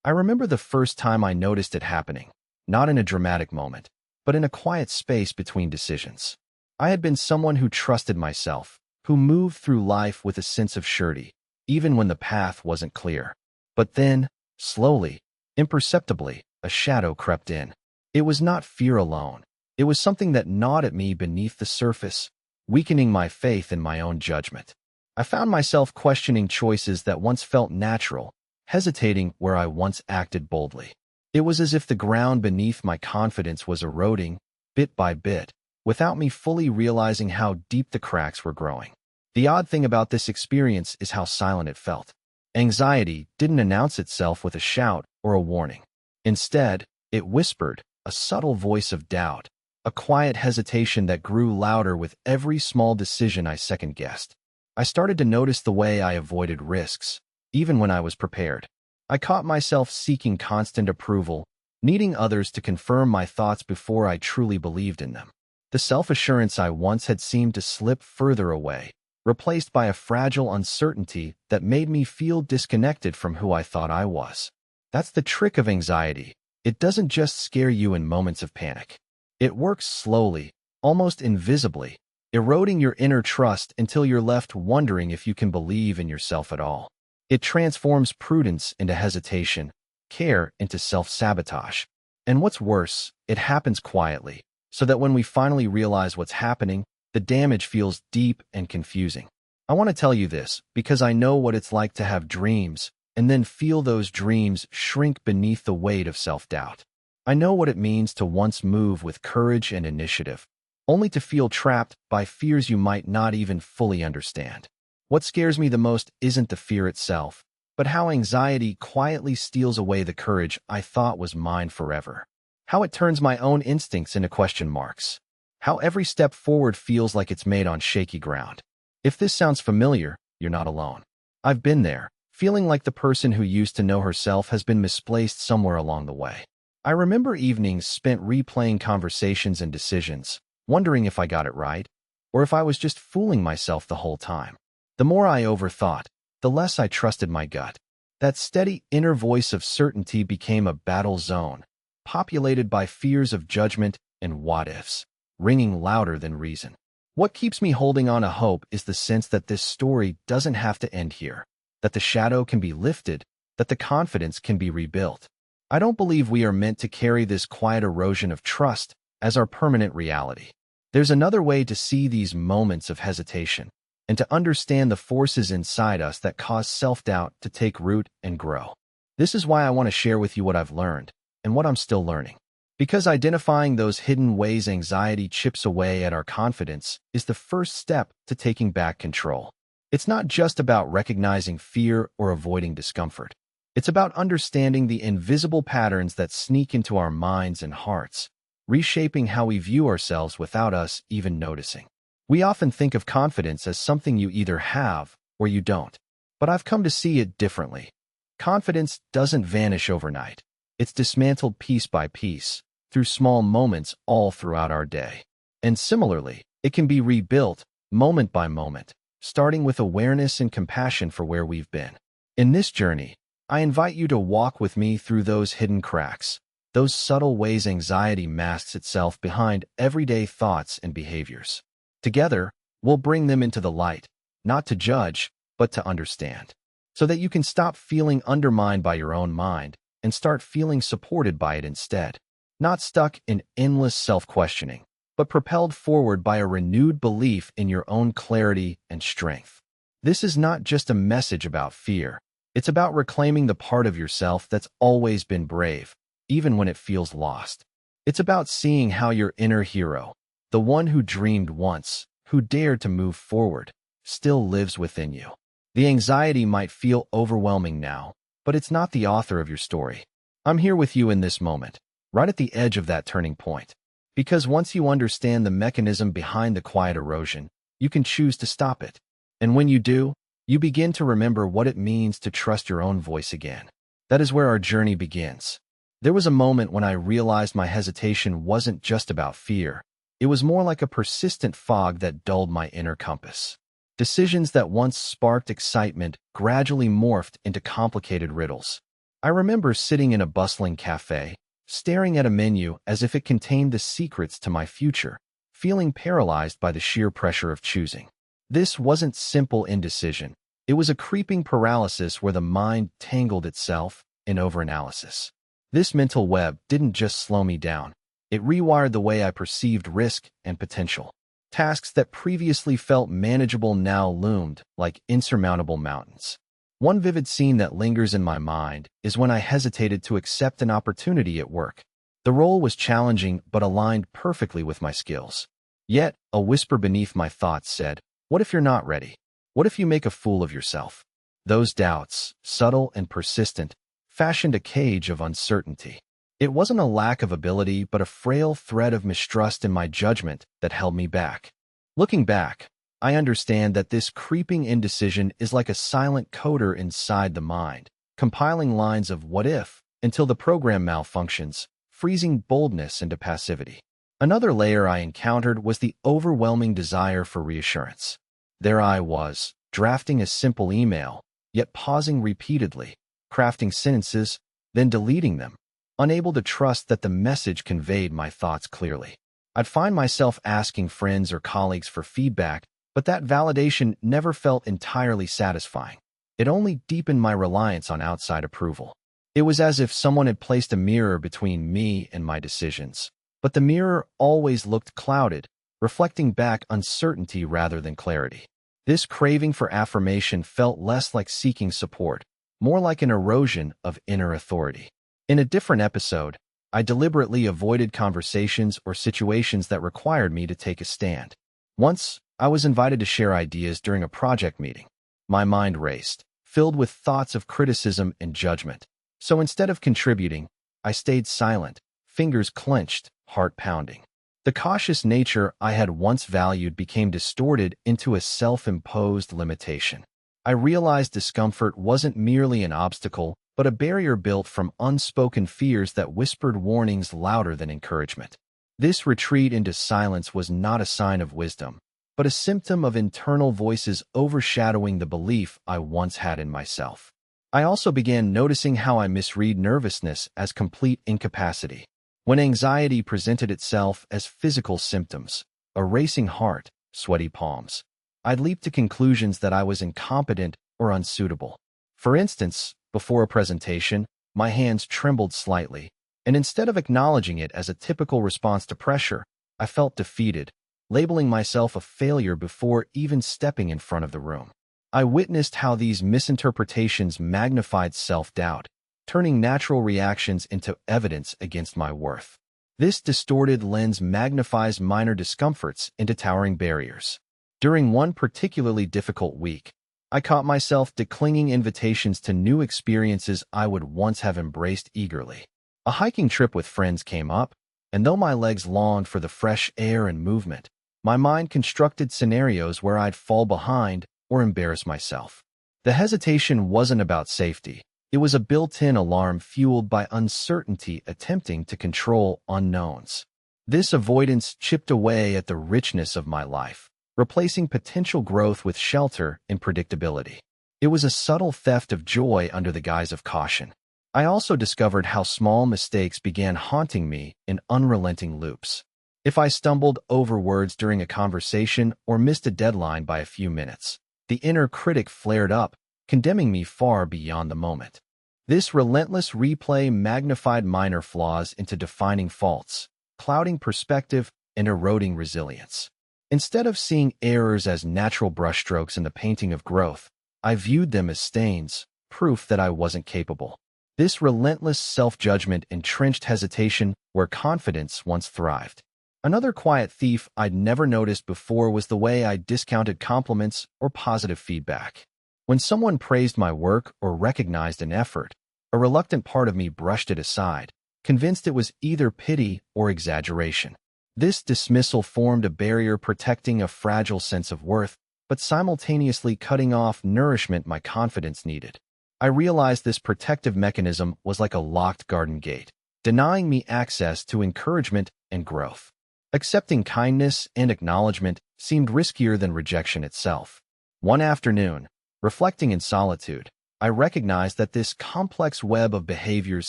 I remember the first time I noticed it happening, not in a dramatic moment, but in a quiet space between decisions. I had been someone who trusted myself, who moved through life with a sense of surety, even when the path wasn't clear. But then, slowly, imperceptibly, a shadow crept in. It was not fear alone. It was something that gnawed at me beneath the surface, weakening my faith in my own judgment. I found myself questioning choices that once felt natural, hesitating where I once acted boldly. It was as if the ground beneath my confidence was eroding, bit by bit, without me fully realizing how deep the cracks were growing. The odd thing about this experience is how silent it felt. Anxiety didn't announce itself with a shout or a warning. Instead, it whispered, a subtle voice of doubt, a quiet hesitation that grew louder with every small decision I second-guessed. I started to notice the way I avoided risks, even when I was prepared. I caught myself seeking constant approval, needing others to confirm my thoughts before I truly believed in them. The self-assurance I once had seemed to slip further away, replaced by a fragile uncertainty that made me feel disconnected from who I thought I was. That's the trick of anxiety. It doesn't just scare you in moments of panic. It works slowly, almost invisibly, eroding your inner trust until you're left wondering if you can believe in yourself at all. It transforms prudence into hesitation, care into self-sabotage. And what's worse, it happens quietly, so that when we finally realize what's happening, the damage feels deep and confusing. I want to tell you this because I know what it's like to have dreams and then feel those dreams shrink beneath the weight of self-doubt. I know what it means to once move with courage and initiative, only to feel trapped by fears you might not even fully understand. What scares me the most isn't the fear itself, but how anxiety quietly steals away the courage I thought was mine forever. How it turns my own instincts into question marks. How every step forward feels like it's made on shaky ground. If this sounds familiar, you're not alone. I've been there, feeling like the person who used to know herself has been misplaced somewhere along the way. I remember evenings spent replaying conversations and decisions, wondering if I got it right, or if I was just fooling myself the whole time. The more I overthought, the less I trusted my gut. That steady inner voice of certainty became a battle zone, populated by fears of judgment and what-ifs, ringing louder than reason. What keeps me holding on to hope is the sense that this story doesn't have to end here, that the shadow can be lifted, that the confidence can be rebuilt. I don't believe we are meant to carry this quiet erosion of trust as our permanent reality. There's another way to see these moments of hesitation, and to understand the forces inside us that cause self-doubt to take root and grow. This is why I want to share with you what I've learned, and what I'm still learning. Because identifying those hidden ways anxiety chips away at our confidence is the first step to taking back control. It's not just about recognizing fear or avoiding discomfort. It's about understanding the invisible patterns that sneak into our minds and hearts, reshaping how we view ourselves without us even noticing. We often think of confidence as something you either have or you don't, but I've come to see it differently. Confidence doesn't vanish overnight. It's dismantled piece by piece, through small moments all throughout our day. And similarly, it can be rebuilt, moment by moment, starting with awareness and compassion for where we've been. In this journey, I invite you to walk with me through those hidden cracks, those subtle ways anxiety masks itself behind everyday thoughts and behaviors. Together, we'll bring them into the light, not to judge, but to understand, so that you can stop feeling undermined by your own mind and start feeling supported by it instead. Not stuck in endless self-questioning, but propelled forward by a renewed belief in your own clarity and strength. This is not just a message about fear. It's about reclaiming the part of yourself that's always been brave, even when it feels lost. It's about seeing how your inner hero, the one who dreamed once, who dared to move forward, still lives within you. The anxiety might feel overwhelming now, but it's not the author of your story. I'm here with you in this moment, right at the edge of that turning point. Because once you understand the mechanism behind the quiet erosion, you can choose to stop it. And when you do, you begin to remember what it means to trust your own voice again. That is where our journey begins. There was a moment when I realized my hesitation wasn't just about fear. It was more like a persistent fog that dulled my inner compass. Decisions that once sparked excitement gradually morphed into complicated riddles. I remember sitting in a bustling cafe, staring at a menu as if it contained the secrets to my future, feeling paralyzed by the sheer pressure of choosing. This wasn't simple indecision. It was a creeping paralysis where the mind tangled itself in overanalysis. This mental web didn't just slow me down. It rewired the way I perceived risk and potential. Tasks that previously felt manageable now loomed like insurmountable mountains. One vivid scene that lingers in my mind is when I hesitated to accept an opportunity at work. The role was challenging but aligned perfectly with my skills. Yet, a whisper beneath my thoughts said, "What if you're not ready? What if you make a fool of yourself?" Those doubts, subtle and persistent, fashioned a cage of uncertainty. It wasn't a lack of ability, but a frail thread of mistrust in my judgment that held me back. Looking back, I understand that this creeping indecision is like a silent coder inside the mind, compiling lines of what if until the program malfunctions, freezing boldness into passivity. Another layer I encountered was the overwhelming desire for reassurance. There I was, drafting a simple email, yet pausing repeatedly, crafting sentences, then deleting them, unable to trust that the message conveyed my thoughts clearly. I'd find myself asking friends or colleagues for feedback, but that validation never felt entirely satisfying. It only deepened my reliance on outside approval. It was as if someone had placed a mirror between me and my decisions, but the mirror always looked clouded, reflecting back uncertainty rather than clarity. This craving for affirmation felt less like seeking support, more like an erosion of inner authority. In a different episode, I deliberately avoided conversations or situations that required me to take a stand. Once, I was invited to share ideas during a project meeting. My mind raced, filled with thoughts of criticism and judgment. So instead of contributing, I stayed silent, fingers clenched, heart pounding. The cautious nature I had once valued became distorted into a self-imposed limitation. I realized discomfort wasn't merely an obstacle, but a barrier built from unspoken fears that whispered warnings louder than encouragement. This retreat into silence was not a sign of wisdom, but a symptom of internal voices overshadowing the belief I once had in myself. I also began noticing how I misread nervousness as complete incapacity. When anxiety presented itself as physical symptoms, a racing heart, sweaty palms, I'd leap to conclusions that I was incompetent or unsuitable. For instance, before a presentation, my hands trembled slightly, and instead of acknowledging it as a typical response to pressure, I felt defeated, labeling myself a failure before even stepping in front of the room. I witnessed how these misinterpretations magnified self-doubt, turning natural reactions into evidence against my worth. This distorted lens magnifies minor discomforts into towering barriers. During one particularly difficult week, I caught myself declining invitations to new experiences I would once have embraced eagerly. A hiking trip with friends came up, and though my legs longed for the fresh air and movement, my mind constructed scenarios where I'd fall behind or embarrass myself. The hesitation wasn't about safety. It was a built-in alarm fueled by uncertainty attempting to control unknowns. This avoidance chipped away at the richness of my life, replacing potential growth with shelter and predictability. It was a subtle theft of joy under the guise of caution. I also discovered how small mistakes began haunting me in unrelenting loops. If I stumbled over words during a conversation or missed a deadline by a few minutes, the inner critic flared up, condemning me far beyond the moment. This relentless replay magnified minor flaws into defining faults, clouding perspective and eroding resilience. Instead of seeing errors as natural brushstrokes in the painting of growth, I viewed them as stains, proof that I wasn't capable. This relentless self-judgment entrenched hesitation where confidence once thrived. Another quiet thief I'd never noticed before was the way I discounted compliments or positive feedback. When someone praised my work or recognized an effort, a reluctant part of me brushed it aside, convinced it was either pity or exaggeration. This dismissal formed a barrier protecting a fragile sense of worth, but simultaneously cutting off nourishment my confidence needed. I realized this protective mechanism was like a locked garden gate, denying me access to encouragement and growth. Accepting kindness and acknowledgement seemed riskier than rejection itself. One afternoon, reflecting in solitude, I recognized that this complex web of behaviors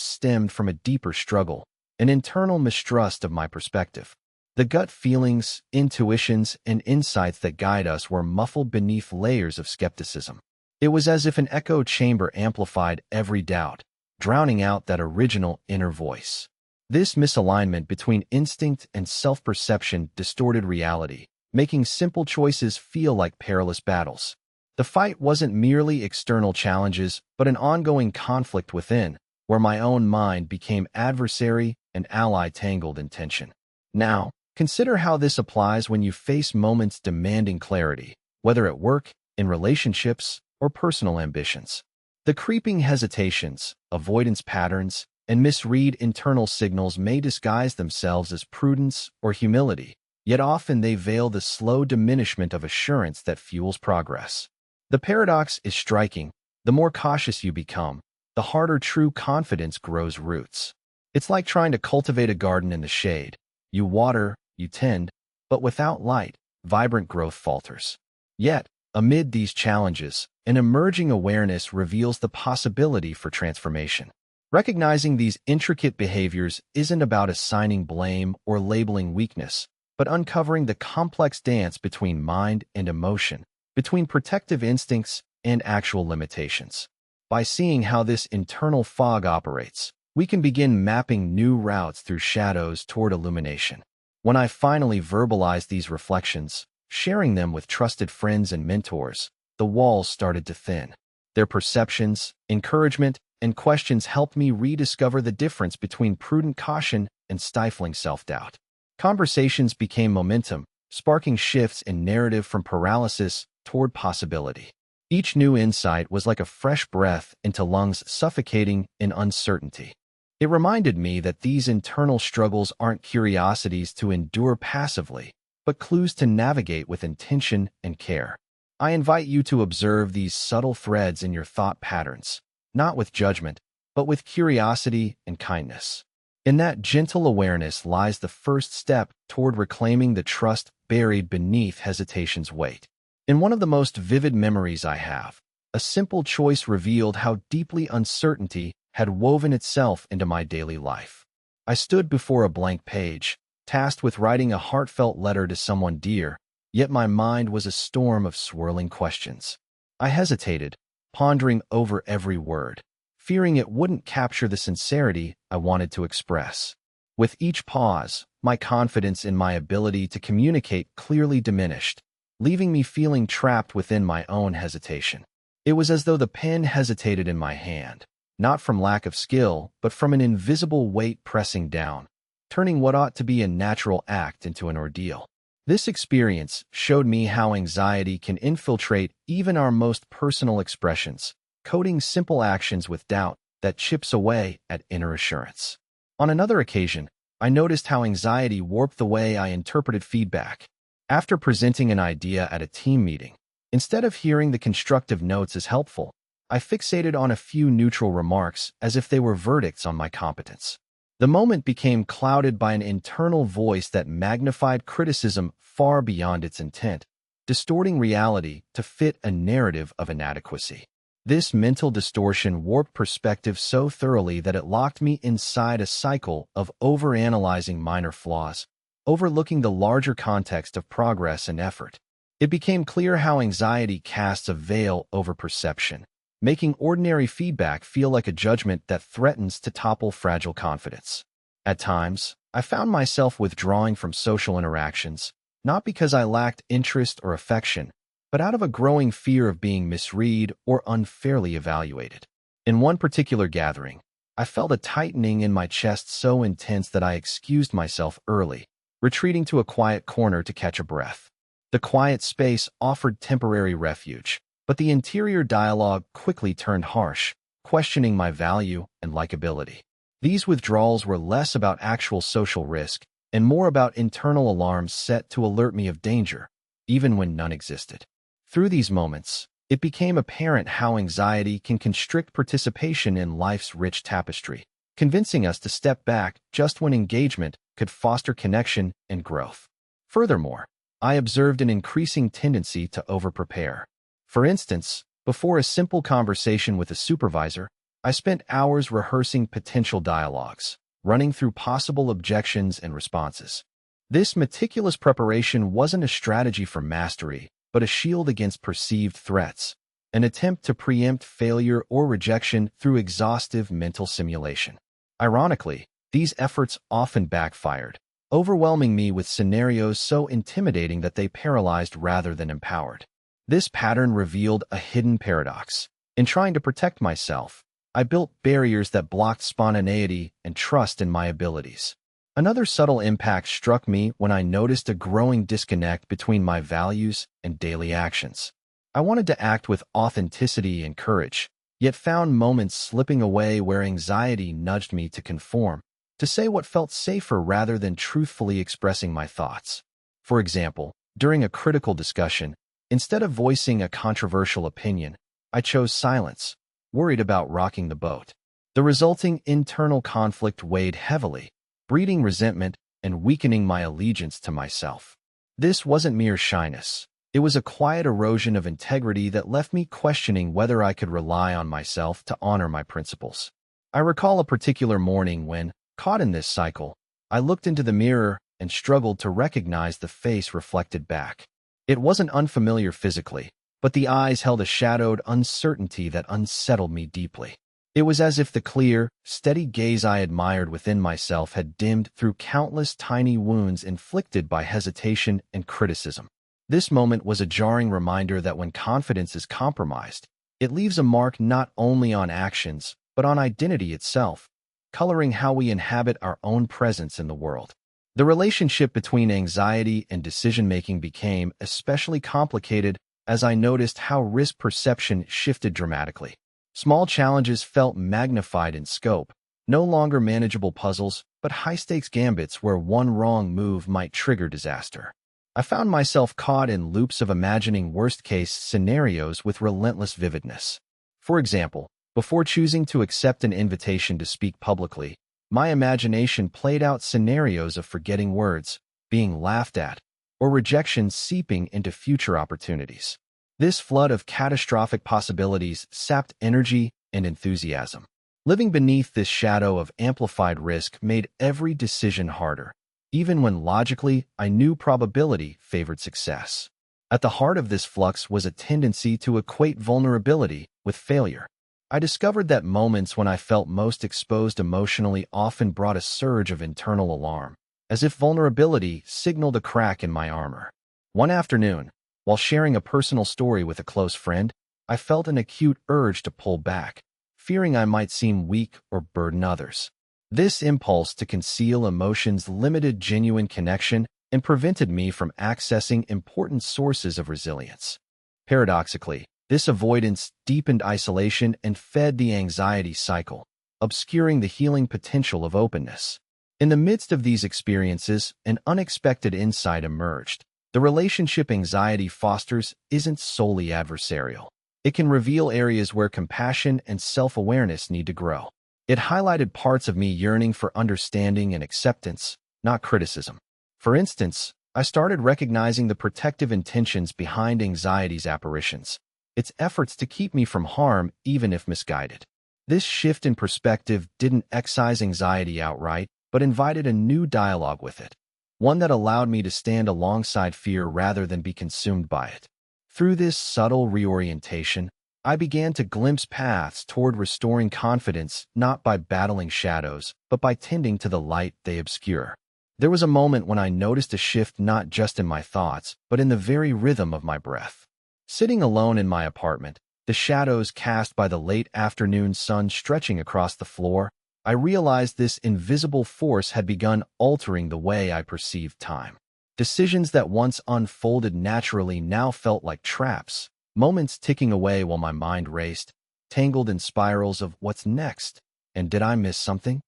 stemmed from a deeper struggle, an internal mistrust of my perspective. The gut feelings, intuitions, and insights that guide us were muffled beneath layers of skepticism. It was as if an echo chamber amplified every doubt, drowning out that original inner voice. This misalignment between instinct and self-perception distorted reality, making simple choices feel like perilous battles. The fight wasn't merely external challenges, but an ongoing conflict within, where my own mind became adversary and ally tangled in tension. Now, consider how this applies when you face moments demanding clarity, whether at work, in relationships, or personal ambitions. The creeping hesitations, avoidance patterns, and misread internal signals may disguise themselves as prudence or humility, yet often they veil the slow diminishment of assurance that fuels progress. The paradox is striking. The more cautious you become, the harder true confidence grows roots. It's like trying to cultivate a garden in the shade. You water, you tend, but without light, vibrant growth falters. Yet, amid these challenges, an emerging awareness reveals the possibility for transformation. Recognizing these intricate behaviors isn't about assigning blame or labeling weakness, but uncovering the complex dance between mind and emotion, between protective instincts and actual limitations. By seeing how this internal fog operates, we can begin mapping new routes through shadows toward illumination. When I finally verbalized these reflections, sharing them with trusted friends and mentors, the walls started to thin. Their perceptions, encouragement, and questions helped me rediscover the difference between prudent caution and stifling self-doubt. Conversations became momentum, sparking shifts in narrative from paralysis toward possibility. Each new insight was like a fresh breath into lungs suffocating in uncertainty. It reminded me that these internal struggles aren't curiosities to endure passively, but clues to navigate with intention and care. I invite you to observe these subtle threads in your thought patterns, not with judgment, but with curiosity and kindness. In that gentle awareness lies the first step toward reclaiming the trust buried beneath hesitation's weight. In one of the most vivid memories I have, a simple choice revealed how deeply uncertainty had woven itself into my daily life. I stood before a blank page, tasked with writing a heartfelt letter to someone dear, yet my mind was a storm of swirling questions. I hesitated, pondering over every word, fearing it wouldn't capture the sincerity I wanted to express. With each pause, my confidence in my ability to communicate clearly diminished, leaving me feeling trapped within my own hesitation. It was as though the pen hesitated in my hand, not from lack of skill, but from an invisible weight pressing down, turning what ought to be a natural act into an ordeal. This experience showed me how anxiety can infiltrate even our most personal expressions, coding simple actions with doubt that chips away at inner assurance. On another occasion, I noticed how anxiety warped the way I interpreted feedback. After presenting an idea at a team meeting, instead of hearing the constructive notes as helpful, I fixated on a few neutral remarks as if they were verdicts on my competence. The moment became clouded by an internal voice that magnified criticism far beyond its intent, distorting reality to fit a narrative of inadequacy. This mental distortion warped perspective so thoroughly that it locked me inside a cycle of overanalyzing minor flaws, overlooking the larger context of progress and effort. It became clear how anxiety casts a veil over perception, making ordinary feedback feel like a judgment that threatens to topple fragile confidence. At times, I found myself withdrawing from social interactions, not because I lacked interest or affection, but out of a growing fear of being misread or unfairly evaluated. In one particular gathering, I felt a tightening in my chest so intense that I excused myself early, retreating to a quiet corner to catch a breath. The quiet space offered temporary refuge, but the interior dialogue quickly turned harsh, questioning my value and likability. These withdrawals were less about actual social risk and more about internal alarms set to alert me of danger, even when none existed. Through these moments, it became apparent how anxiety can constrict participation in life's rich tapestry, convincing us to step back just when engagement could foster connection and growth. Furthermore, I observed an increasing tendency to overprepare. For instance, Before a simple conversation with a supervisor, I spent hours rehearsing potential dialogues, running through possible objections and responses. This meticulous preparation wasn't a strategy for mastery, but a shield against perceived threats, an attempt to preempt failure or rejection through exhaustive mental simulation. Ironically, these efforts often backfired, overwhelming me with scenarios so intimidating that they paralyzed rather than empowered. This pattern revealed a hidden paradox. In trying to protect myself, I built barriers that blocked spontaneity and trust in my abilities. Another subtle impact struck me when I noticed a growing disconnect between my values and daily actions. I wanted to act with authenticity and courage, yet found moments slipping away where anxiety nudged me to conform, to say what felt safer rather than truthfully expressing my thoughts. For example, during a critical discussion, instead of voicing a controversial opinion, I chose silence, worried about rocking the boat. The resulting internal conflict weighed heavily, breeding resentment and weakening my allegiance to myself. This wasn't mere shyness. It was a quiet erosion of integrity that left me questioning whether I could rely on myself to honor my principles. I recall a particular morning when, caught in this cycle, I looked into the mirror and struggled to recognize the face reflected back. It wasn't unfamiliar physically, but the eyes held a shadowed uncertainty that unsettled me deeply. It was as if the clear, steady gaze I admired within myself had dimmed through countless tiny wounds inflicted by hesitation and criticism. This moment was a jarring reminder that when confidence is compromised, it leaves a mark not only on actions, but on identity itself, coloring how we inhabit our own presence in the world. The relationship between anxiety and decision-making became especially complicated as I noticed how risk perception shifted dramatically. Small challenges felt magnified in scope, no longer manageable puzzles, but high-stakes gambits where one wrong move might trigger disaster. I found myself caught in loops of imagining worst-case scenarios with relentless vividness. For example, before choosing to accept an invitation to speak publicly, my imagination played out scenarios of forgetting words, being laughed at, or rejection seeping into future opportunities. This flood of catastrophic possibilities sapped energy and enthusiasm. Living beneath this shadow of amplified risk made every decision harder, even when logically I knew probability favored success. At the heart of this flux was a tendency to equate vulnerability with failure. I discovered that moments when I felt most exposed emotionally often brought a surge of internal alarm, as if vulnerability signaled a crack in my armor. One afternoon, while sharing a personal story with a close friend, I felt an acute urge to pull back, fearing I might seem weak or burden others. This impulse to conceal emotions limited genuine connection and prevented me from accessing important sources of resilience. Paradoxically, this avoidance deepened isolation and fed the anxiety cycle, obscuring the healing potential of openness. In the midst of these experiences, an unexpected insight emerged. The relationship anxiety fosters isn't solely adversarial. It can reveal areas where compassion and self-awareness need to grow. It highlighted parts of me yearning for understanding and acceptance, not criticism. For instance, I started recognizing the protective intentions behind anxiety's apparitions, its efforts to keep me from harm even if misguided. This shift in perspective didn't excise anxiety outright, but invited a new dialogue with it, one that allowed me to stand alongside fear rather than be consumed by it. Through this subtle reorientation, I began to glimpse paths toward restoring confidence not by battling shadows, but by tending to the light they obscure. There was a moment when I noticed a shift not just in my thoughts, but in the very rhythm of my breath. Sitting alone in my apartment, the shadows cast by the late afternoon sun stretching across the floor, I realized this invisible force had begun altering the way I perceived time. Decisions that once unfolded naturally now felt like traps, moments ticking away while my mind raced, tangled in spirals of what's next, and did I miss something?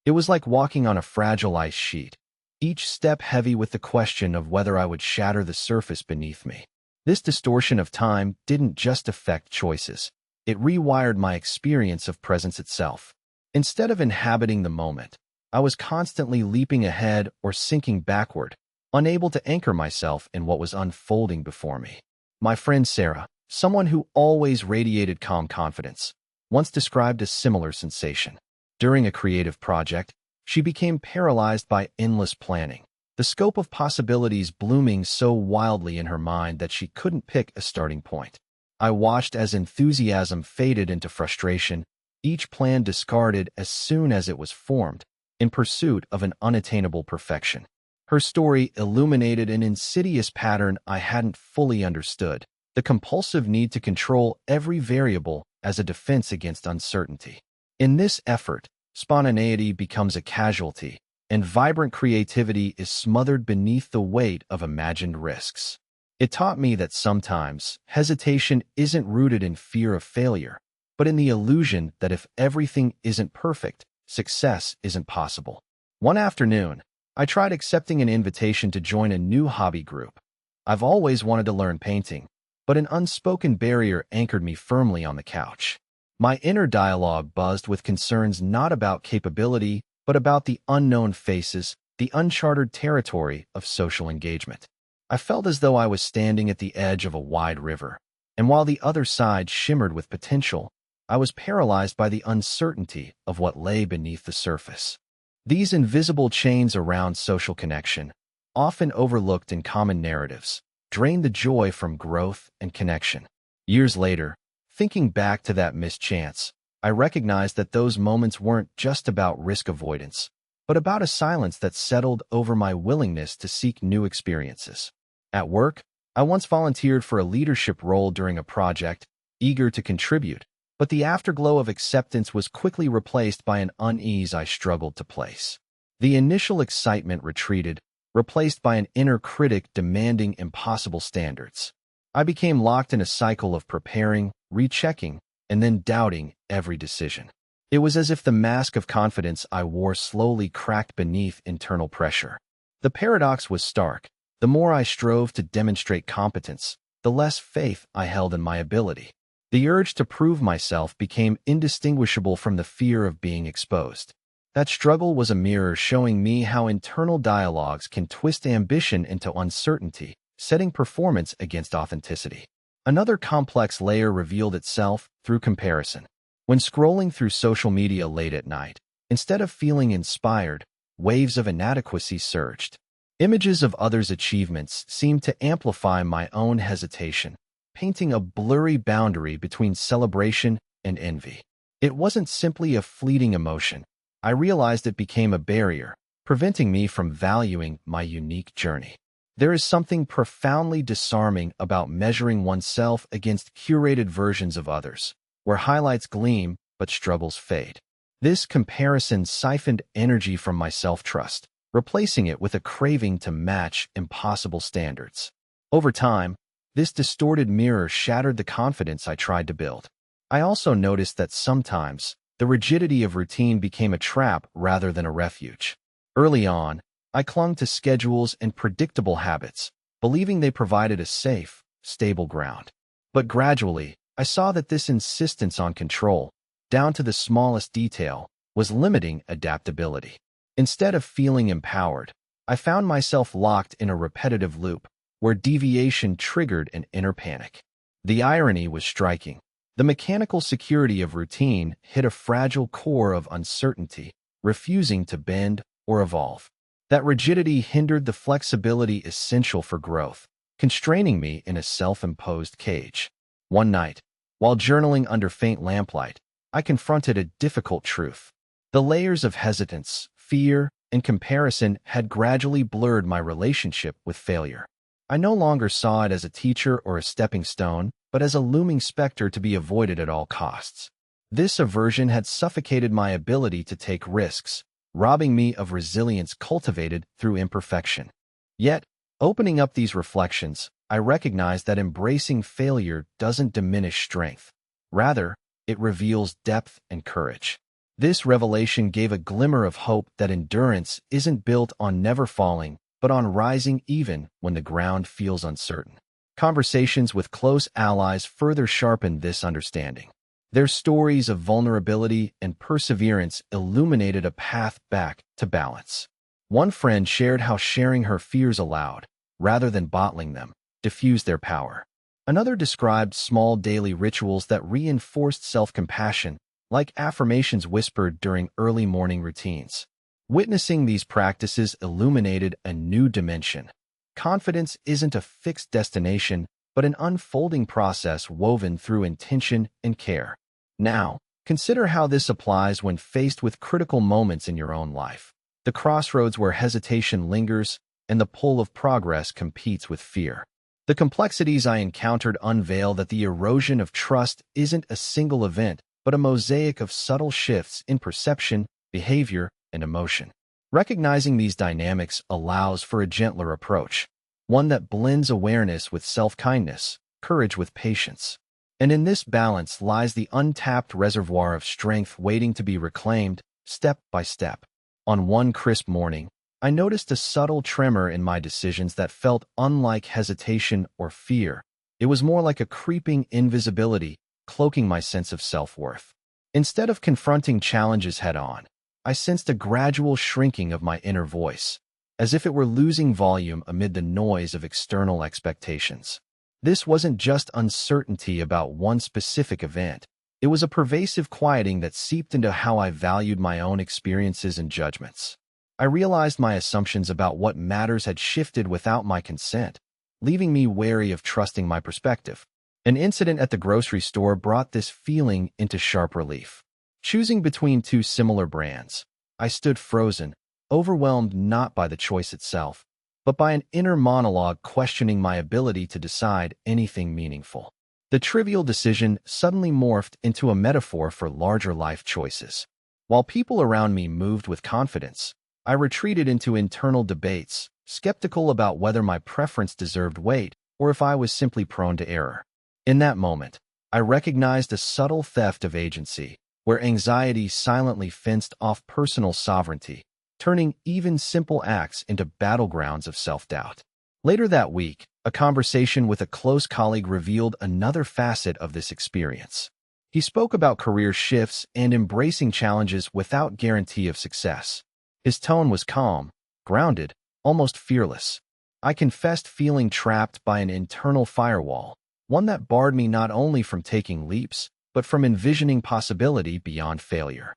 It was like walking on a fragile ice sheet, each step heavy with the question of whether I would shatter the surface beneath me. This distortion of time didn't just affect choices. It rewired my experience of presence itself. Instead of inhabiting the moment, I was constantly leaping ahead or sinking backward, unable to anchor myself in what was unfolding before me. My friend Sarah, someone who always radiated calm confidence, once described a similar sensation. During a creative project, she became paralyzed by endless planning, the scope of possibilities blooming so wildly in her mind that she couldn't pick a starting point. I watched as enthusiasm faded into frustration, each plan discarded as soon as it was formed, in pursuit of an unattainable perfection. Her story illuminated an insidious pattern I hadn't fully understood, the compulsive need to control every variable as a defense against uncertainty. In this effort, spontaneity becomes a casualty, and vibrant creativity is smothered beneath the weight of imagined risks. It taught me that sometimes hesitation isn't rooted in fear of failure, but in the illusion that if everything isn't perfect, success isn't possible. One afternoon, I tried accepting an invitation to join a new hobby group. I've always wanted to learn painting, but an unspoken barrier anchored me firmly on the couch. My inner dialogue buzzed with concerns not about capability, but about the unknown faces, the uncharted territory of social engagement. I felt as though I was standing at the edge of a wide river, and while the other side shimmered with potential, I was paralyzed by the uncertainty of what lay beneath the surface. These invisible chains around social connection, often overlooked in common narratives, drain the joy from growth and connection. Years later, thinking back to that missed chance, I recognized that those moments weren't just about risk avoidance, but about a silence that settled over my willingness to seek new experiences. At work, I once volunteered for a leadership role during a project, eager to contribute, but the afterglow of acceptance was quickly replaced by an unease I struggled to place. The initial excitement retreated, replaced by an inner critic demanding impossible standards. I became locked in a cycle of preparing, rechecking, and then doubting every decision. It was as if the mask of confidence I wore slowly cracked beneath internal pressure. The paradox was stark. The more I strove to demonstrate competence, the less faith I held in my ability. The urge to prove myself became indistinguishable from the fear of being exposed. That struggle was a mirror showing me how internal dialogues can twist ambition into uncertainty, setting performance against authenticity. Another complex layer revealed itself through comparison. When scrolling through social media late at night, instead of feeling inspired, waves of inadequacy surged. Images of others' achievements seemed to amplify my own hesitation, painting a blurry boundary between celebration and envy. It wasn't simply a fleeting emotion. I realized it became a barrier, preventing me from valuing my unique journey. There is something profoundly disarming about measuring oneself against curated versions of others, where highlights gleam but struggles fade. This comparison siphoned energy from my self-trust, replacing it with a craving to match impossible standards. Over time, this distorted mirror shattered the confidence I tried to build. I also noticed that sometimes, the rigidity of routine became a trap rather than a refuge. Early on, I clung to schedules and predictable habits, believing they provided a safe, stable ground. But gradually, I saw that this insistence on control, down to the smallest detail, was limiting adaptability. Instead of feeling empowered, I found myself locked in a repetitive loop, where deviation triggered an inner panic. The irony was striking. The mechanical security of routine hit a fragile core of uncertainty, refusing to bend or evolve. That rigidity hindered the flexibility essential for growth, constraining me in a self-imposed cage. One night, while journaling under faint lamplight, I confronted a difficult truth. The layers of hesitance, fear, and comparison had gradually blurred my relationship with failure. I no longer saw it as a teacher or a stepping stone, but as a looming specter to be avoided at all costs. This aversion had suffocated my ability to take risks, robbing me of resilience cultivated through imperfection. Yet, opening up these reflections, I recognized that embracing failure doesn't diminish strength. Rather, it reveals depth and courage. This revelation gave a glimmer of hope that endurance isn't built on never falling, but on rising even when the ground feels uncertain. Conversations with close allies further sharpened this understanding. Their stories of vulnerability and perseverance illuminated a path back to balance. One friend shared how sharing her fears aloud, rather than bottling them, diffused their power. Another described small daily rituals that reinforced self-compassion, like affirmations whispered during early morning routines. Witnessing these practices illuminated a new dimension. Confidence isn't a fixed destination, but an unfolding process woven through intention and care. Now, consider how this applies when faced with critical moments in your own life. The crossroads where hesitation lingers and the pull of progress competes with fear. The complexities I encountered unveil that the erosion of trust isn't a single event, but a mosaic of subtle shifts in perception, behavior, and emotion. Recognizing these dynamics allows for a gentler approach, one that blends awareness with self-kindness, courage with patience. And in this balance lies the untapped reservoir of strength waiting to be reclaimed, step by step. On one crisp morning, I noticed a subtle tremor in my decisions that felt unlike hesitation or fear. It was more like a creeping invisibility, cloaking my sense of self-worth. Instead of confronting challenges head-on, I sensed a gradual shrinking of my inner voice, as if it were losing volume amid the noise of external expectations. This wasn't just uncertainty about one specific event. It was a pervasive quieting that seeped into how I valued my own experiences and judgments. I realized my assumptions about what matters had shifted without my consent, leaving me wary of trusting my perspective. An incident at the grocery store brought this feeling into sharp relief. Choosing between two similar brands, I stood frozen, overwhelmed not by the choice itself, but by an inner monologue questioning my ability to decide anything meaningful. The trivial decision suddenly morphed into a metaphor for larger life choices. While people around me moved with confidence, I retreated into internal debates, skeptical about whether my preference deserved weight or if I was simply prone to error. In that moment, I recognized a subtle theft of agency, where anxiety silently fenced off personal sovereignty, turning even simple acts into battlegrounds of self-doubt. Later that week, a conversation with a close colleague revealed another facet of this experience. He spoke about career shifts and embracing challenges without guarantee of success. His tone was calm, grounded, almost fearless. I confessed feeling trapped by an internal firewall, one that barred me not only from taking leaps, but from envisioning possibility beyond failure.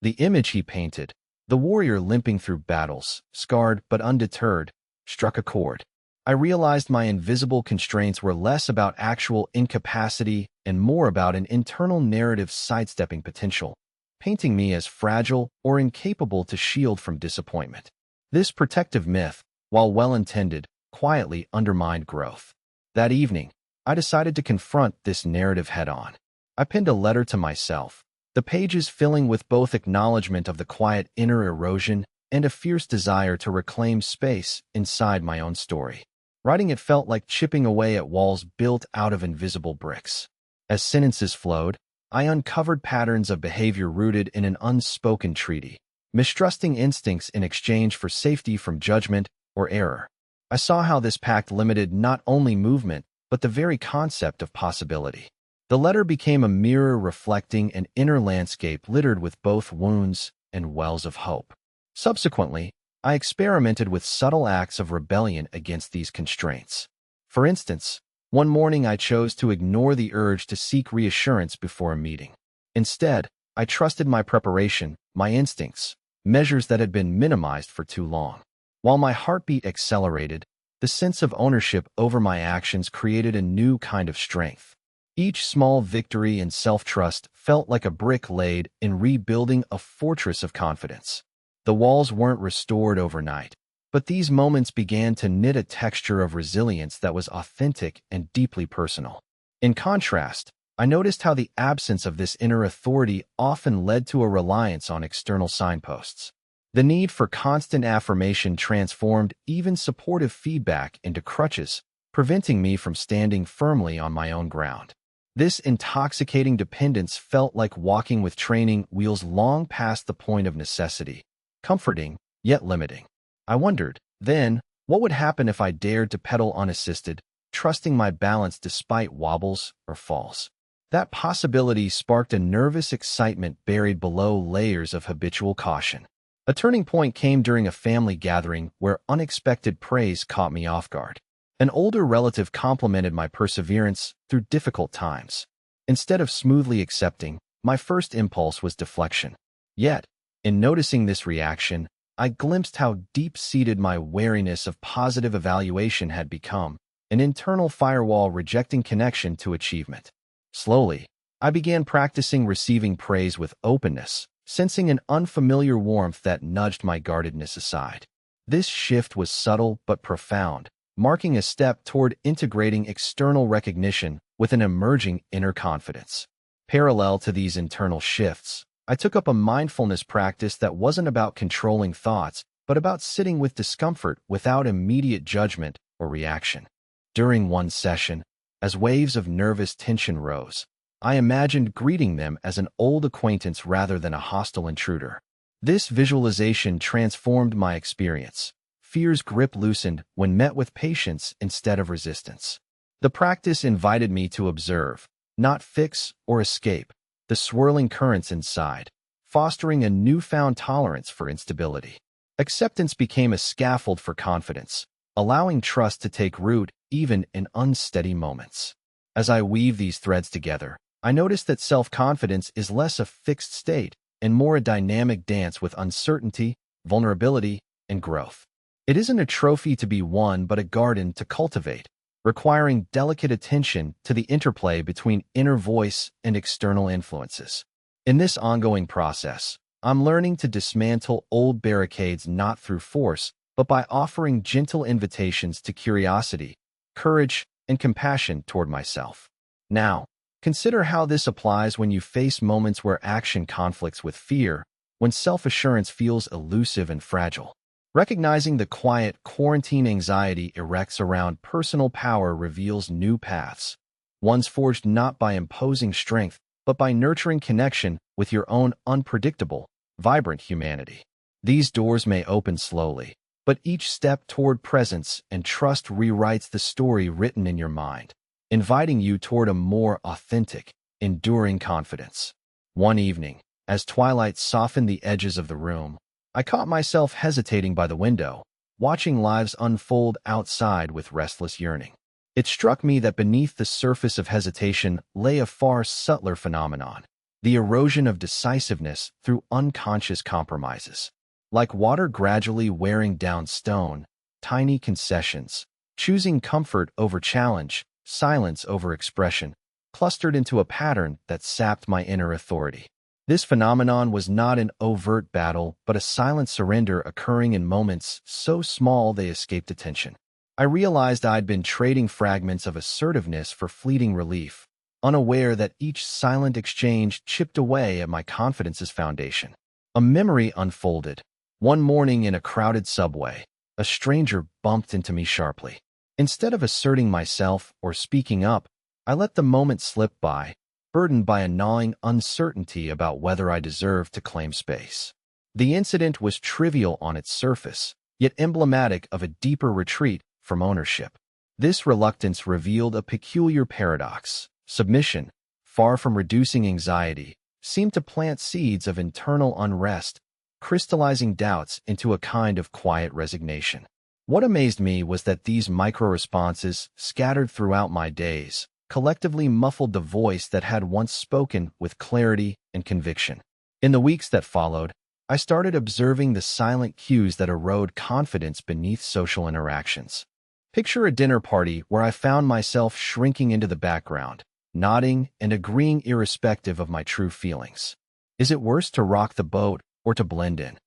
The image he painted, the warrior limping through battles, scarred but undeterred, struck a chord. I realized my invisible constraints were less about actual incapacity and more about an internal narrative sidestepping potential, painting me as fragile or incapable to shield from disappointment. This protective myth, while well-intended, quietly undermined growth. That evening, I decided to confront this narrative head-on. I penned a letter to myself, the pages filling with both acknowledgement of the quiet inner erosion and a fierce desire to reclaim space inside my own story. Writing it felt like chipping away at walls built out of invisible bricks. As sentences flowed, I uncovered patterns of behavior rooted in an unspoken treaty, mistrusting instincts in exchange for safety from judgment or error. I saw how this pact limited not only movement, but the very concept of possibility. The letter became a mirror reflecting an inner landscape littered with both wounds and wells of hope. Subsequently, I experimented with subtle acts of rebellion against these constraints. For instance, one morning I chose to ignore the urge to seek reassurance before a meeting. Instead, I trusted my preparation, my instincts, measures that had been minimized for too long. While my heartbeat accelerated, the sense of ownership over my actions created a new kind of strength. Each small victory and self-trust felt like a brick laid in rebuilding a fortress of confidence. The walls weren't restored overnight, but these moments began to knit a texture of resilience that was authentic and deeply personal. In contrast, I noticed how the absence of this inner authority often led to a reliance on external signposts. The need for constant affirmation transformed even supportive feedback into crutches, preventing me from standing firmly on my own ground. This intoxicating dependence felt like walking with training wheels long past the point of necessity, comforting, yet limiting. I wondered, then, what would happen if I dared to pedal unassisted, trusting my balance despite wobbles or falls? That possibility sparked a nervous excitement buried below layers of habitual caution. A turning point came during a family gathering where unexpected praise caught me off guard. An older relative complimented my perseverance through difficult times. Instead of smoothly accepting, my first impulse was deflection. Yet, in noticing this reaction, I glimpsed how deep-seated my wariness of positive evaluation had become, an internal firewall rejecting connection to achievement. Slowly, I began practicing receiving praise with openness, sensing an unfamiliar warmth that nudged my guardedness aside. This shift was subtle but profound, marking a step toward integrating external recognition with an emerging inner confidence. Parallel to these internal shifts, I took up a mindfulness practice that wasn't about controlling thoughts, but about sitting with discomfort without immediate judgment or reaction. During one session, as waves of nervous tension rose, I imagined greeting them as an old acquaintance rather than a hostile intruder. This visualization transformed my experience. Fear's grip loosened when met with patience instead of resistance. The practice invited me to observe, not fix or escape, the swirling currents inside, fostering a newfound tolerance for instability. Acceptance became a scaffold for confidence, allowing trust to take root even in unsteady moments. As I weave these threads together, I notice that self-confidence is less a fixed state and more a dynamic dance with uncertainty, vulnerability, and growth. It isn't a trophy to be won but a garden to cultivate, requiring delicate attention to the interplay between inner voice and external influences. In this ongoing process, I'm learning to dismantle old barricades not through force, but by offering gentle invitations to curiosity, courage, and compassion toward myself. Now, consider how this applies when you face moments where action conflicts with fear, when self-assurance feels elusive and fragile. Recognizing the quiet quarantine anxiety erects around personal power reveals new paths, ones forged not by imposing strength, but by nurturing connection with your own unpredictable, vibrant humanity. These doors may open slowly, but each step toward presence and trust rewrites the story written in your mind, inviting you toward a more authentic, enduring confidence. One evening, as twilight softened the edges of the room, I caught myself hesitating by the window, watching lives unfold outside with restless yearning. It struck me that beneath the surface of hesitation lay a far subtler phenomenon, the erosion of decisiveness through unconscious compromises. Like water gradually wearing down stone, tiny concessions, choosing comfort over challenge, silence over expression, clustered into a pattern that sapped my inner authority. This phenomenon was not an overt battle, but a silent surrender occurring in moments so small they escaped attention. I realized I'd been trading fragments of assertiveness for fleeting relief, unaware that each silent exchange chipped away at my confidence's foundation. A memory unfolded. One morning in a crowded subway, a stranger bumped into me sharply. Instead of asserting myself or speaking up, I let the moment slip by, burdened by a gnawing uncertainty about whether I deserved to claim space. The incident was trivial on its surface, yet emblematic of a deeper retreat from ownership. This reluctance revealed a peculiar paradox. Submission, far from reducing anxiety, seemed to plant seeds of internal unrest, crystallizing doubts into a kind of quiet resignation. What amazed me was that these micro-responses, scattered throughout my days, collectively muffled the voice that had once spoken with clarity and conviction. In the weeks that followed, I started observing the silent cues that erode confidence beneath social interactions. Picture a dinner party where I found myself shrinking into the background, nodding and agreeing irrespective of my true feelings. Is it worse to rock the boat or to blend in?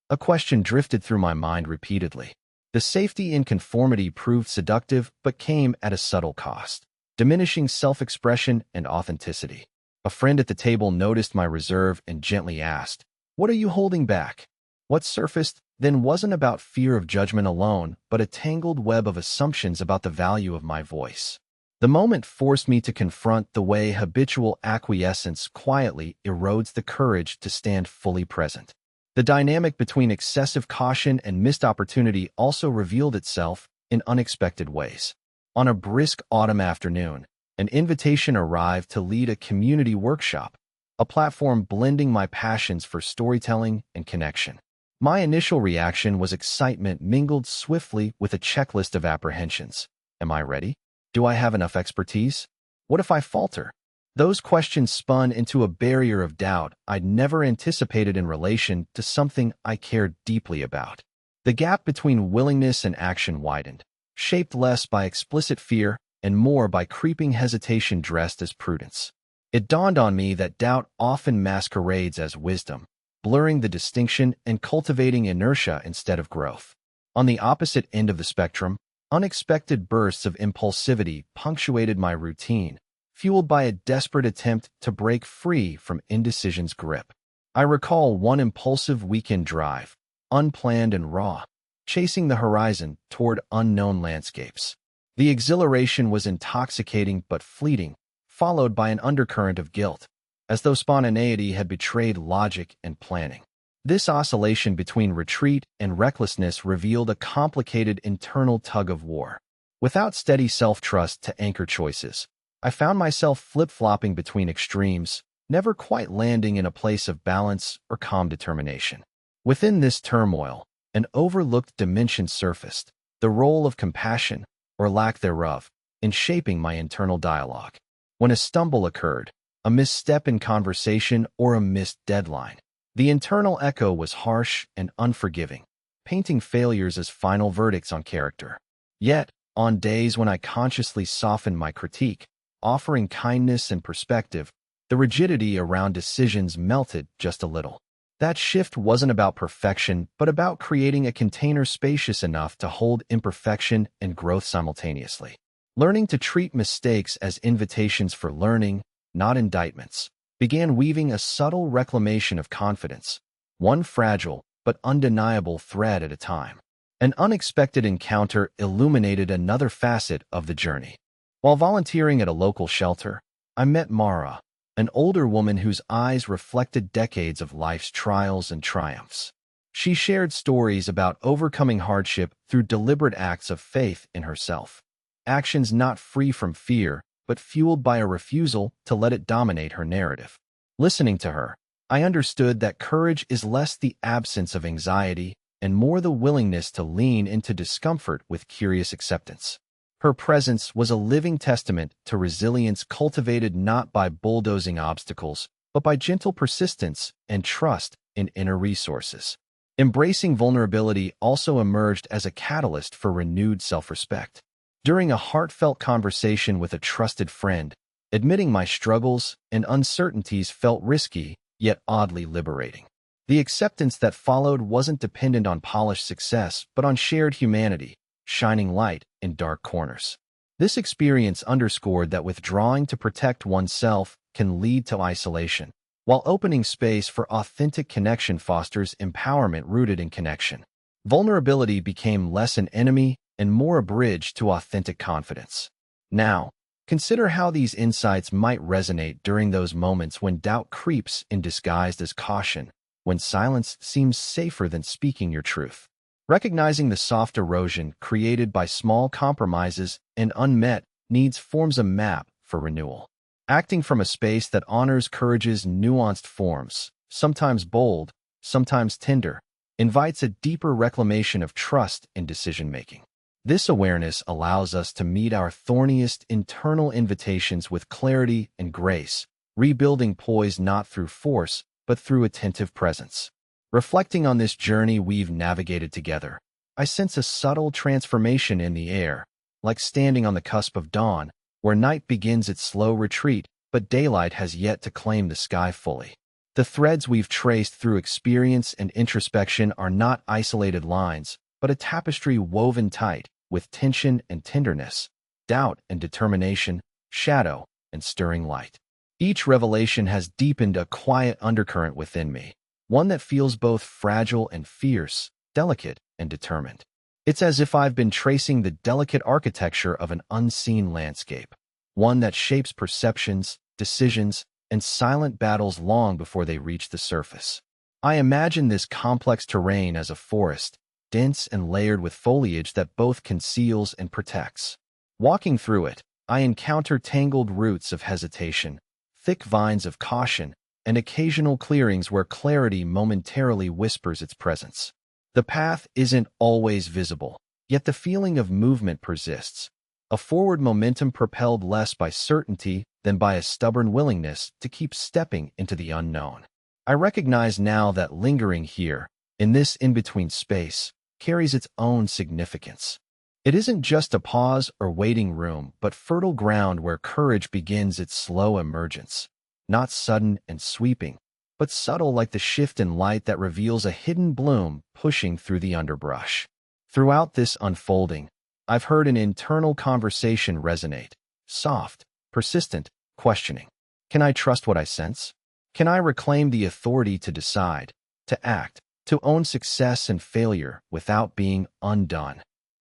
A question drifted through my mind repeatedly. The safety in conformity proved seductive but came at a subtle cost, diminishing self-expression and authenticity. A friend at the table noticed my reserve and gently asked, "What are you holding back?" What surfaced then wasn't about fear of judgment alone, but a tangled web of assumptions about the value of my voice. The moment forced me to confront the way habitual acquiescence quietly erodes the courage to stand fully present. The dynamic between excessive caution and missed opportunity also revealed itself in unexpected ways. On a brisk autumn afternoon, an invitation arrived to lead a community workshop, a platform blending my passions for storytelling and connection. My initial reaction was excitement mingled swiftly with a checklist of apprehensions. Am I ready? Do I have enough expertise? What if I falter? Those questions spun into a barrier of doubt I'd never anticipated in relation to something I cared deeply about. The gap between willingness and action widened, shaped less by explicit fear and more by creeping hesitation dressed as prudence. It dawned on me that doubt often masquerades as wisdom, blurring the distinction and cultivating inertia instead of growth. On the opposite end of the spectrum, unexpected bursts of impulsivity punctuated my routine, fueled by a desperate attempt to break free from indecision's grip. I recall one impulsive weekend drive, unplanned and raw, chasing the horizon toward unknown landscapes. The exhilaration was intoxicating but fleeting, followed by an undercurrent of guilt, as though spontaneity had betrayed logic and planning. This oscillation between retreat and recklessness revealed a complicated internal tug-of-war. Without steady self-trust to anchor choices, I found myself flip-flopping between extremes, never quite landing in a place of balance or calm determination. Within this turmoil, an overlooked dimension surfaced, the role of compassion, or lack thereof, in shaping my internal dialogue. When a stumble occurred, a misstep in conversation, or a missed deadline, the internal echo was harsh and unforgiving, painting failures as final verdicts on character. Yet, on days when I consciously softened my critique, offering kindness and perspective, the rigidity around decisions melted just a little. That shift wasn't about perfection, but about creating a container spacious enough to hold imperfection and growth simultaneously. Learning to treat mistakes as invitations for learning, not indictments, began weaving a subtle reclamation of confidence, one fragile but undeniable thread at a time. An unexpected encounter illuminated another facet of the journey. While volunteering at a local shelter, I met Mara, an older woman whose eyes reflected decades of life's trials and triumphs. She shared stories about overcoming hardship through deliberate acts of faith in herself, actions not free from fear, but fueled by a refusal to let it dominate her narrative. Listening to her, I understood that courage is less the absence of anxiety and more the willingness to lean into discomfort with curious acceptance. Her presence was a living testament to resilience cultivated not by bulldozing obstacles, but by gentle persistence and trust in inner resources. Embracing vulnerability also emerged as a catalyst for renewed self-respect. During a heartfelt conversation with a trusted friend, admitting my struggles and uncertainties felt risky, yet oddly liberating. The acceptance that followed wasn't dependent on polished success, but on shared humanity, shining light in dark corners. This experience underscored that withdrawing to protect oneself can lead to isolation, while opening space for authentic connection fosters empowerment rooted in connection. Vulnerability became less an enemy and more a bridge to authentic confidence. Now, consider how these insights might resonate during those moments when doubt creeps in disguised as caution, when silence seems safer than speaking your truth. Recognizing the soft erosion created by small compromises and unmet needs forms a map for renewal. Acting from a space that honors courage's nuanced forms, sometimes bold, sometimes tender, invites a deeper reclamation of trust in decision-making. This awareness allows us to meet our thorniest internal invitations with clarity and grace, rebuilding poise not through force, but through attentive presence. Reflecting on this journey we've navigated together, I sense a subtle transformation in the air, like standing on the cusp of dawn, where night begins its slow retreat, but daylight has yet to claim the sky fully. The threads we've traced through experience and introspection are not isolated lines, but a tapestry woven tight, with tension and tenderness, doubt and determination, shadow and stirring light. Each revelation has deepened a quiet undercurrent within me, one that feels both fragile and fierce, delicate and determined. It's as if I've been tracing the delicate architecture of an unseen landscape, one that shapes perceptions, decisions, and silent battles long before they reach the surface. I imagine this complex terrain as a forest, dense and layered with foliage that both conceals and protects. Walking through it, I encounter tangled roots of hesitation, thick vines of caution, and occasional clearings where clarity momentarily whispers its presence. The path isn't always visible, yet the feeling of movement persists, a forward momentum propelled less by certainty than by a stubborn willingness to keep stepping into the unknown. I recognize now that lingering here, in this in-between space, carries its own significance. It isn't just a pause or waiting room, but fertile ground where courage begins its slow emergence. Not sudden and sweeping, but subtle like the shift in light that reveals a hidden bloom pushing through the underbrush. Throughout this unfolding, I've heard an internal conversation resonate, soft, persistent, questioning. Can I trust what I sense? Can I reclaim the authority to decide, to act, to own success and failure without being undone?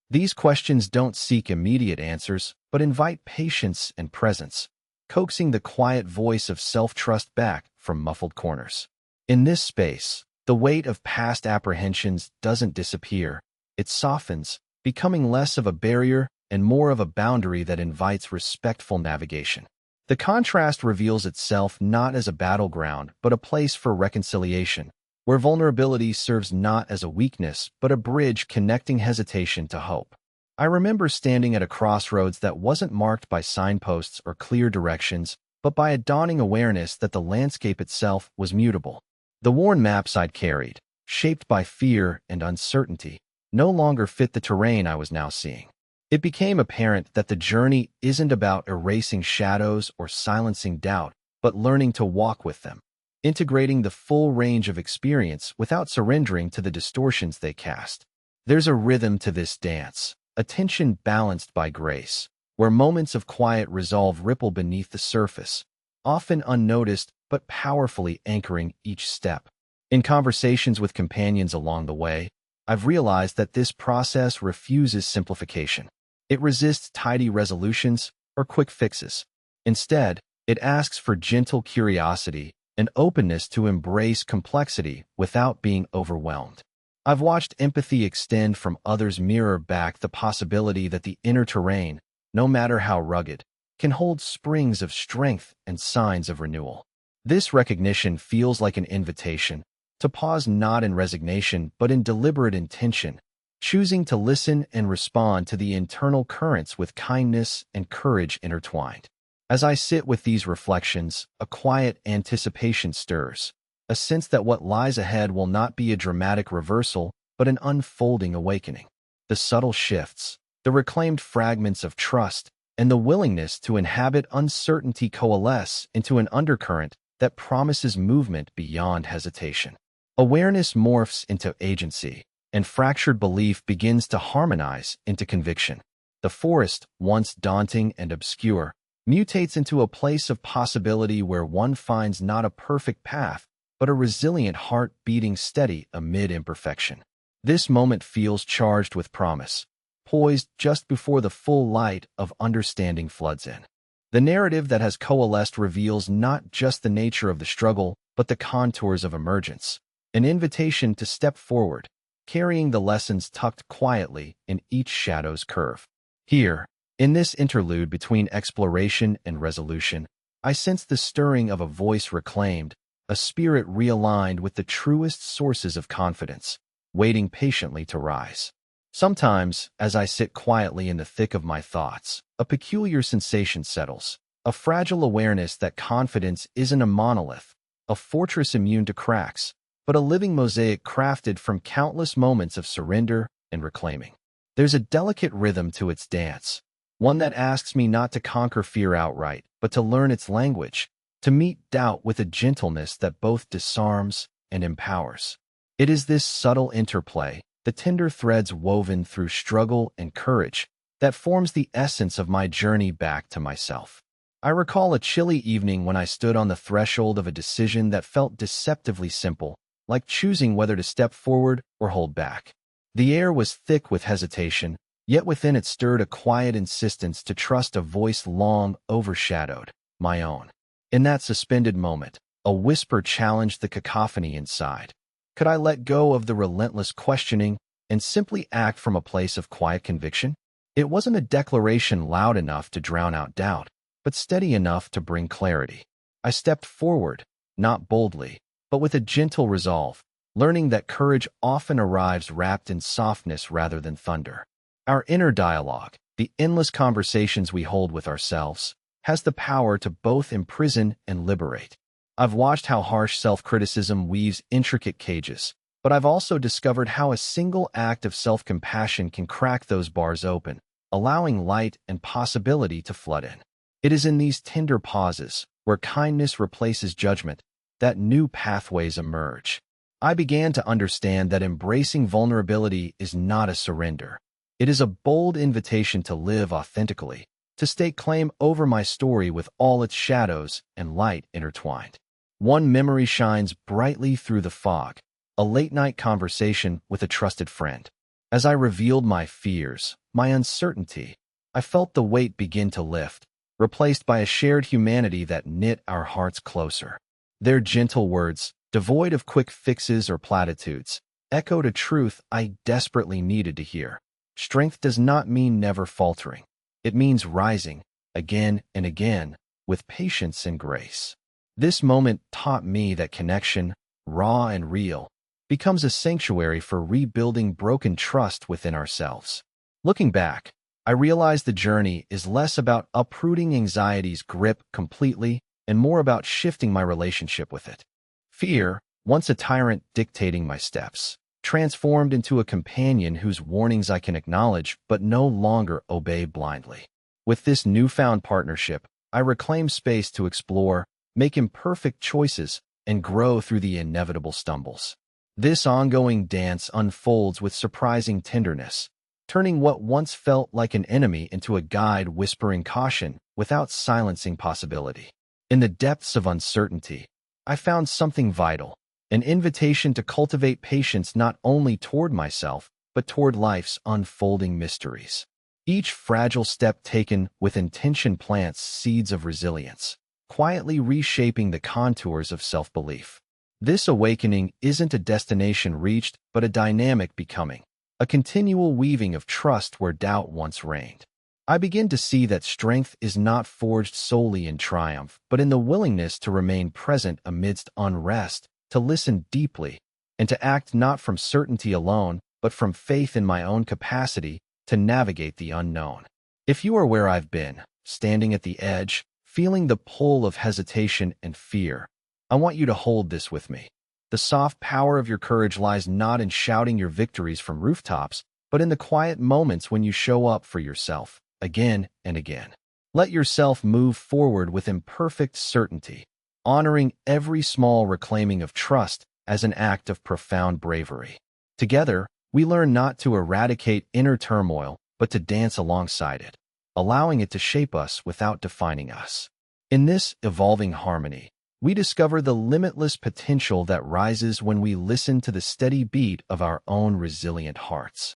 These questions don't seek immediate answers, but invite patience and presence, coaxing the quiet voice of self-trust back from muffled corners. In this space, the weight of past apprehensions doesn't disappear. It softens, becoming less of a barrier and more of a boundary that invites respectful navigation. The contrast reveals itself not as a battleground, but a place for reconciliation, where vulnerability serves not as a weakness, but a bridge connecting hesitation to hope. I remember standing at a crossroads that wasn't marked by signposts or clear directions, but by a dawning awareness that the landscape itself was mutable. The worn maps I'd carried, shaped by fear and uncertainty, no longer fit the terrain I was now seeing. It became apparent that the journey isn't about erasing shadows or silencing doubt, but learning to walk with them, integrating the full range of experience without surrendering to the distortions they cast. There's a rhythm to this dance, a tension balanced by grace, where moments of quiet resolve ripple beneath the surface, often unnoticed but powerfully anchoring each step. In conversations with companions along the way, I've realized that this process refuses simplification. It resists tidy resolutions or quick fixes. Instead, it asks for gentle curiosity and openness to embrace complexity without being overwhelmed. I've watched empathy extend from others mirror back the possibility that the inner terrain, no matter how rugged, can hold springs of strength and signs of renewal. This recognition feels like an invitation to pause not in resignation but in deliberate intention, choosing to listen and respond to the internal currents with kindness and courage intertwined. As I sit with these reflections, a quiet anticipation stirs, a sense that what lies ahead will not be a dramatic reversal, but an unfolding awakening. The subtle shifts, the reclaimed fragments of trust, and the willingness to inhabit uncertainty coalesce into an undercurrent that promises movement beyond hesitation. Awareness morphs into agency, and fractured belief begins to harmonize into conviction. The forest, once daunting and obscure, mutates into a place of possibility where one finds not a perfect path, but a resilient heart beating steady amid imperfection. This moment feels charged with promise, poised just before the full light of understanding floods in. The narrative that has coalesced reveals not just the nature of the struggle, but the contours of emergence, an invitation to step forward, carrying the lessons tucked quietly in each shadow's curve. Here, in this interlude between exploration and resolution, I sense the stirring of a voice reclaimed, a spirit realigned with the truest sources of confidence, waiting patiently to rise. Sometimes, as I sit quietly in the thick of my thoughts, a peculiar sensation settles, a fragile awareness that confidence isn't a monolith, a fortress immune to cracks, but a living mosaic crafted from countless moments of surrender and reclaiming. There's a delicate rhythm to its dance, one that asks me not to conquer fear outright, but to learn its language, to meet doubt with a gentleness that both disarms and empowers. It is this subtle interplay, the tender threads woven through struggle and courage, that forms the essence of my journey back to myself. I recall a chilly evening when I stood on the threshold of a decision that felt deceptively simple, like choosing whether to step forward or hold back. The air was thick with hesitation, yet within it stirred a quiet insistence to trust a voice long overshadowed, my own. In that suspended moment, a whisper challenged the cacophony inside. Could I let go of the relentless questioning and simply act from a place of quiet conviction? It wasn't a declaration loud enough to drown out doubt, but steady enough to bring clarity. I stepped forward, not boldly, but with a gentle resolve, learning that courage often arrives wrapped in softness rather than thunder. Our inner dialogue, the endless conversations we hold with ourselves, has the power to both imprison and liberate. I've watched how harsh self-criticism weaves intricate cages, but I've also discovered how a single act of self-compassion can crack those bars open, allowing light and possibility to flood in. It is in these tender pauses, where kindness replaces judgment, that new pathways emerge. I began to understand that embracing vulnerability is not a surrender. It is a bold invitation to live authentically, to stake claim over my story with all its shadows and light intertwined. One memory shines brightly through the fog, a late-night conversation with a trusted friend. As I revealed my fears, my uncertainty, I felt the weight begin to lift, replaced by a shared humanity that knit our hearts closer. Their gentle words, devoid of quick fixes or platitudes, echoed a truth I desperately needed to hear. Strength does not mean never faltering. It means rising, again and again, with patience and grace. This moment taught me that connection, raw and real, becomes a sanctuary for rebuilding broken trust within ourselves. Looking back, I realized the journey is less about uprooting anxiety's grip completely and more about shifting my relationship with it. Fear, once a tyrant dictating my steps, transformed into a companion whose warnings I can acknowledge but no longer obey blindly. With this newfound partnership, I reclaim space to explore, make imperfect choices, and grow through the inevitable stumbles. This ongoing dance unfolds with surprising tenderness, turning what once felt like an enemy into a guide whispering caution without silencing possibility. In the depths of uncertainty, I found something vital, an invitation to cultivate patience not only toward myself, but toward life's unfolding mysteries. Each fragile step taken with intention plants seeds of resilience, quietly reshaping the contours of self-belief. This awakening isn't a destination reached, but a dynamic becoming, a continual weaving of trust where doubt once reigned. I begin to see that strength is not forged solely in triumph, but in the willingness to remain present amidst unrest, to listen deeply, and to act not from certainty alone, but from faith in my own capacity to navigate the unknown. If you are where I've been, standing at the edge, feeling the pull of hesitation and fear, I want you to hold this with me. The soft power of your courage lies not in shouting your victories from rooftops, but in the quiet moments when you show up for yourself, again and again. Let yourself move forward with imperfect certainty, honoring every small reclaiming of trust as an act of profound bravery. Together, we learn not to eradicate inner turmoil, but to dance alongside it, allowing it to shape us without defining us. In this evolving harmony, we discover the limitless potential that rises when we listen to the steady beat of our own resilient hearts.